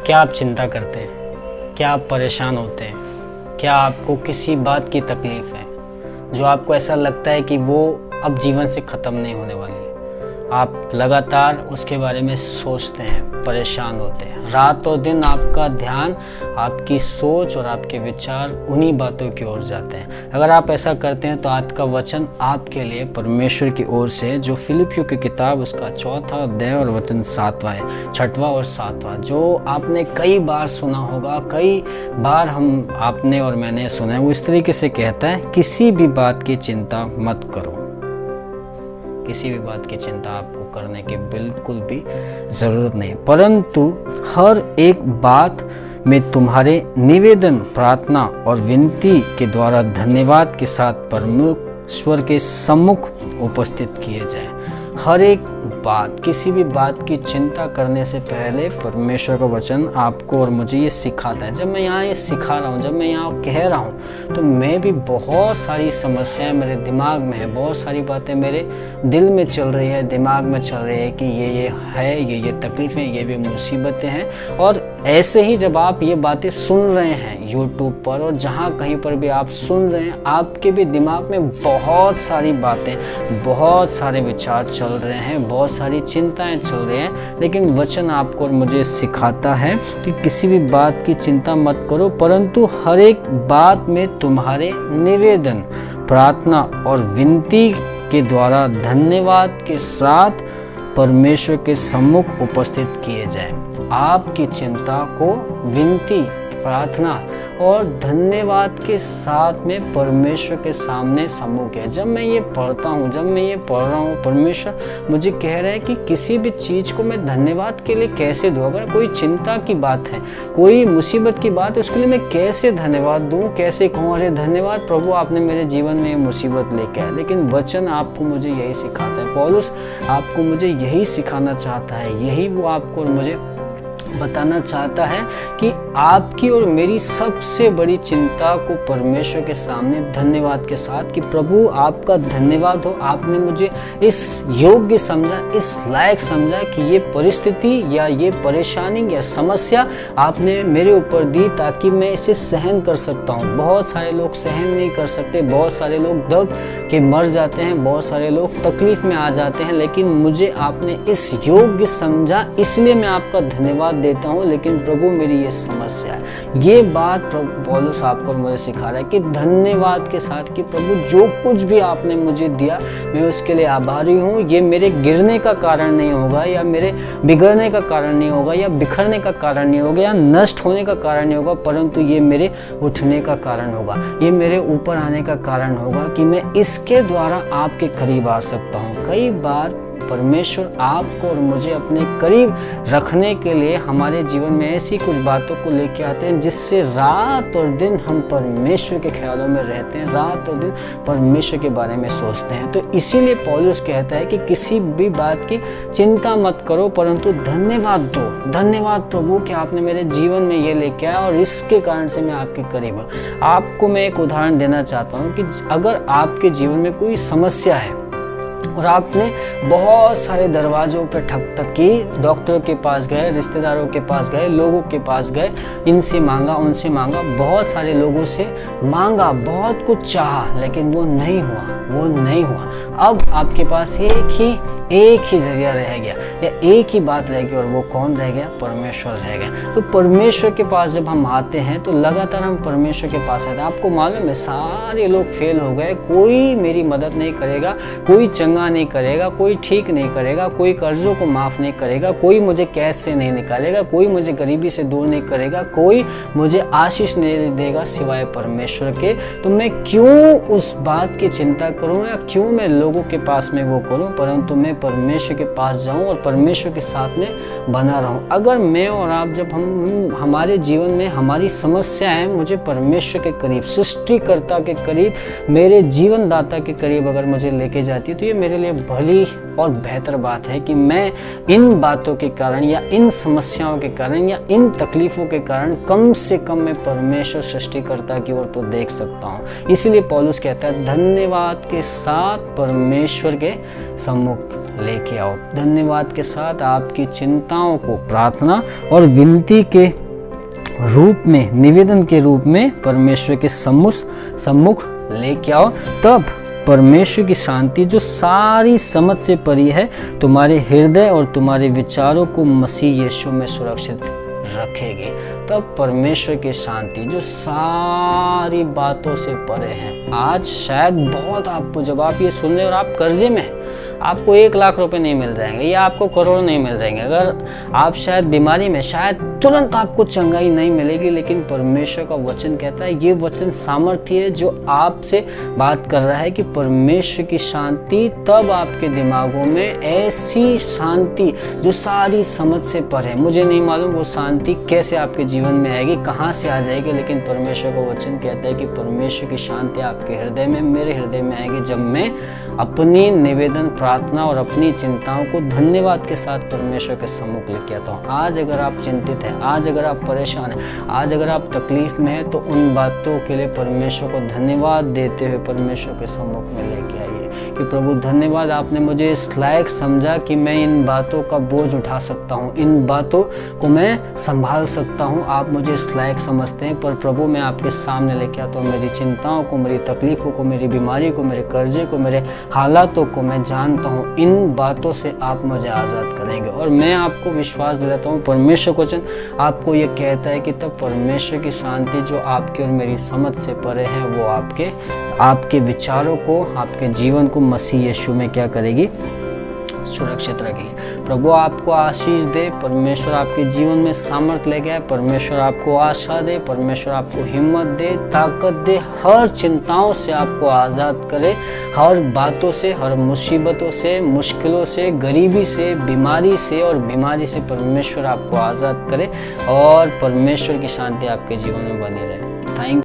क्या आप चिंता करते हैं? क्या आप परेशान होते हैं? क्या आपको किसी बात की तकलीफ़ है जो आपको ऐसा लगता है कि वो अब जीवन से ख़त्म नहीं होने वाली है? आप लगातार उसके बारे में सोचते हैं, परेशान होते हैं। रात और दिन आपका ध्यान, आपकी सोच और आपके विचार उन्हीं बातों की ओर जाते हैं। अगर आप ऐसा करते हैं तो आज का वचन आपके लिए परमेश्वर की ओर से, जो फिलिपियों की किताब उसका 4वां अध्याय और वचन 7वां है, 6वां और 7वां, जो आपने कई बार सुना होगा, कई बार आपने और मैंने सुना है। वो इस तरीके से कहता है, किसी भी बात की चिंता मत करो। किसी भी बात की चिंता आपको करने की बिल्कुल भी ज़रूरत नहीं, परंतु हर एक बात में तुम्हारे निवेदन, प्रार्थना और विनती के द्वारा धन्यवाद के साथ परमेश्वर के सम्मुख उपस्थित किए जाए। हर एक बात, किसी भी बात की चिंता करने से पहले परमेश्वर का वचन आपको और मुझे ये सिखाता है। जब मैं यहाँ ये सिखा रहा हूँ, जब मैं यहाँ कह रहा हूँ, तो मैं भी बहुत सारी समस्याएं मेरे दिमाग में है, बहुत सारी बातें मेरे दिल में चल रही है, दिमाग में चल रही है कि ये है, ये तकलीफ़ें, ये भी मुसीबतें हैं। और ऐसे ही जब आप ये बातें सुन रहे हैं यूट्यूब पर और जहाँ कहीं पर भी आप सुन रहे हैं, आपके भी दिमाग में बहुत सारी बातें, बहुत सारे विचार चल रहे हैं, बहुत सारी चिंताएं चल रही हैं। लेकिन वचन आपको और मुझे सिखाता है कि किसी भी बात की चिंता मत करो, परंतु हर एक बात में तुम्हारे निवेदन, प्रार्थना और विनती के द्वारा धन्यवाद के साथ परमेश्वर के सम्मुख उपस्थित किए जाए। आपकी चिंता को विनती, प्रार्थना और धन्यवाद के साथ में परमेश्वर के सामने सम्मुख है। जब मैं ये पढ़ता हूँ, जब मैं ये पढ़ रहा हूँ, परमेश्वर मुझे कह रहा है कि किसी भी चीज़ को मैं धन्यवाद के लिए कैसे दूँ। अगर कोई चिंता की बात है, कोई मुसीबत की बात है, उसके लिए मैं कैसे धन्यवाद दूँ, कैसे कहूँ अरे धन्यवाद प्रभु, आपने मेरे जीवन में ये मुसीबत लेके आए। लेकिन वचन आपको मुझे यही सिखाता है, पौलुस आपको मुझे यही सिखाना चाहता है, यही वो आपको और मुझे बताना चाहता है कि आपकी और मेरी सबसे बड़ी चिंता को परमेश्वर के सामने धन्यवाद के साथ, कि प्रभु आपका धन्यवाद हो, आपने मुझे इस योग्य समझा, इस लायक समझा कि ये परिस्थिति या ये परेशानी या समस्या आपने मेरे ऊपर दी ताकि मैं इसे सहन कर सकता हूँ। बहुत सारे लोग सहन नहीं कर सकते, बहुत सारे लोग दब के मर जाते हैं, बहुत सारे लोग तकलीफ में आ जाते हैं, लेकिन मुझे आपने इस योग्य समझा, इसलिए मैं आपका धन्यवाद देता हूँ। लेकिन प्रभु मेरी ये समस्या है। ये बात पौलुस आपको मुझे सिखा रहा है कि धन्यवाद के साथ, कि प्रभु जो कुछ भी आपने मुझे दिया मैं उसके लिए आभारी हूँ। ये मेरे गिरने का कारण नहीं होगा, या मेरे बिगड़ने का कारण नहीं होगा, या बिखरने का कारण नहीं होगा, या नष्ट होने का कारण नहीं होगा, परंतु ये मेरे उठने का कारण होगा, ये मेरे ऊपर आने का कारण होगा कि मैं इसके द्वारा आपके करीब आ सकता हूँ। कई बार परमेश्वर आपको और मुझे अपने करीब रखने के लिए हमारे जीवन में ऐसी कुछ बातों को लेके आते हैं जिससे रात और दिन हम परमेश्वर के ख्यालों में रहते हैं, रात और दिन परमेश्वर के बारे में सोचते हैं। तो इसीलिए पौलुस कहता है कि किसी भी बात की चिंता मत करो, परंतु धन्यवाद दो। धन्यवाद प्रभु कि आपने मेरे जीवन में ये लेके आया और इसके कारण से मैं आपके करीब हूँ। आपको मैं एक उदाहरण देना चाहता हूँ कि अगर आपके जीवन में कोई समस्या है और आपने बहुत सारे दरवाजों पर ठक की, डॉक्टरों के पास गए, रिश्तेदारों के पास गए, लोगों के पास गए, इनसे मांगा, उनसे मांगा, बहुत सारे लोगों से मांगा, बहुत कुछ चाहा, लेकिन वो नहीं हुआ। अब आपके पास एक ही जरिया रह गया, या एक ही बात रह गई, और वो कौन रह गया? परमेश्वर रह गया। तो परमेश्वर के पास जब हम आते हैं तो लगातार हम परमेश्वर के पास आते हैं। आपको मालूम है सारे लोग फेल हो गए, कोई मेरी मदद नहीं करेगा, कोई चंगा नहीं करेगा, कोई ठीक नहीं करेगा, कोई कर्जों को माफ़ नहीं करेगा, कोई मुझे कैद से नहीं निकालेगा, कोई मुझे गरीबी से दूर नहीं करेगा, कोई मुझे आशीष नहीं देगा सिवाय परमेश्वर के। तो मैं क्यों उस बात की चिंता करूँ, या क्यों मैं लोगों के पास में वो करूँ, परंतु मैं परमेश्वर के पास जाऊं और परमेश्वर के साथ में बना रहूं। अगर मैं और आप, जब हम हमारे जीवन में हमारी समस्याएं मुझे परमेश्वर के करीब, सृष्टिकर्ता के करीब, मेरे जीवन दाता के करीब अगर मुझे लेके जाती है, तो ये मेरे लिए भली और बेहतर बात है कि मैं इन बातों के कारण या इन समस्याओं के कारण या इन तकलीफ़ों के कारण कम से कम मैं परमेश्वर सृष्टिकर्ता की ओर तो देख सकता हूँ। इसीलिए पौलुस कहता है धन्यवाद के साथ परमेश्वर के सम्मुख लेके आओ। धन्यवाद के साथ आपकी चिंताओं को प्रार्थना और विनती के रूप में, निवेदन के रूप में परमेश्वर के सम्मुख लेके आओ। तब परमेश्वर की शांति जो सारी समझ से परी है तुम्हारे हृदय और तुम्हारे विचारों को मसीह यीशु में सुरक्षित रखेगी। तब परमेश्वर की शांति जो सारी बातों से परे है। आज शायद बहुत आपको, जब आप ये सुन रहे और आप कर्जे में, आपको 1 लाख रुपए नहीं मिल जाएंगे या आपको करोड़ नहीं मिल जाएंगे, अगर आप शायद बीमारी में, शायद तुरंत आपको चंगाई नहीं मिलेगी, लेकिन परमेश्वर का वचन कहता है, ये वचन सामर्थ्य है जो आपसे बात कर रहा है कि परमेश्वर की शांति, तब आपके दिमागों में ऐसी शांति जो सारी समझ से परे है। मुझे नहीं मालूम वो शांति कैसे आपके जीवन में आएगी, कहाँ से आ जाएगी, लेकिन परमेश्वर का वचन कहता है कि परमेश्वर की शांति आपके हृदय में, मेरे हृदय में आएगी जब मैं अपनी निवेदन, प्रार्थना और अपनी चिंताओं को धन्यवाद के साथ परमेश्वर के सम्मुख लेके आता हूँ। आज अगर आप चिंतित हैं, आज अगर आप परेशान हैं, आज अगर आप तकलीफ में हैं, तो उन बातों के लिए परमेश्वर को धन्यवाद देते हुए परमेश्वर के सम्मुख में लेके आइए कि प्रभु धन्यवाद, आपने मुझे इस लायक समझा कि मैं इन बातों का बोझ उठा सकता हूँ, इन बातों को मैं संभाल सकता हूँ। आप मुझे इस लायक समझते हैं, पर प्रभु मैं आपके सामने लेके आता हूँ। मेरी चिंताओं को, मेरी तकलीफों को, मेरी बीमारी को, मेरे कर्जे को, मेरे हालातों को मैं जानता हूँ, इन बातों से आप मुझे आज़ाद करेंगे। और मैं आपको विश्वास दिलाता हूँ, परमेश्वर का वचन आपको ये कहता है कि तब परमेश्वर की शांति जो आपकी और मेरी समझ से परे है, वो आपके विचारों को, आपके जीवन को मसीह यीशु में क्या करेगी, सुरक्षित रखेगी। प्रभु आपको आशीष दे, परमेश्वर आपके जीवन में सामर्थ्य ले गया, परमेश्वर आपको आशा दे, परमेश्वर आपको हिम्मत दे, ताकत दे, हर चिंताओं से आपको आज़ाद करे, हर बातों से, हर मुसीबतों से, मुश्किलों से, गरीबी से, बीमारी से और बीमारी से परमेश्वर आपको आज़ाद करे और परमेश्वर की शांति आपके जीवन में बनी रहे। थैंक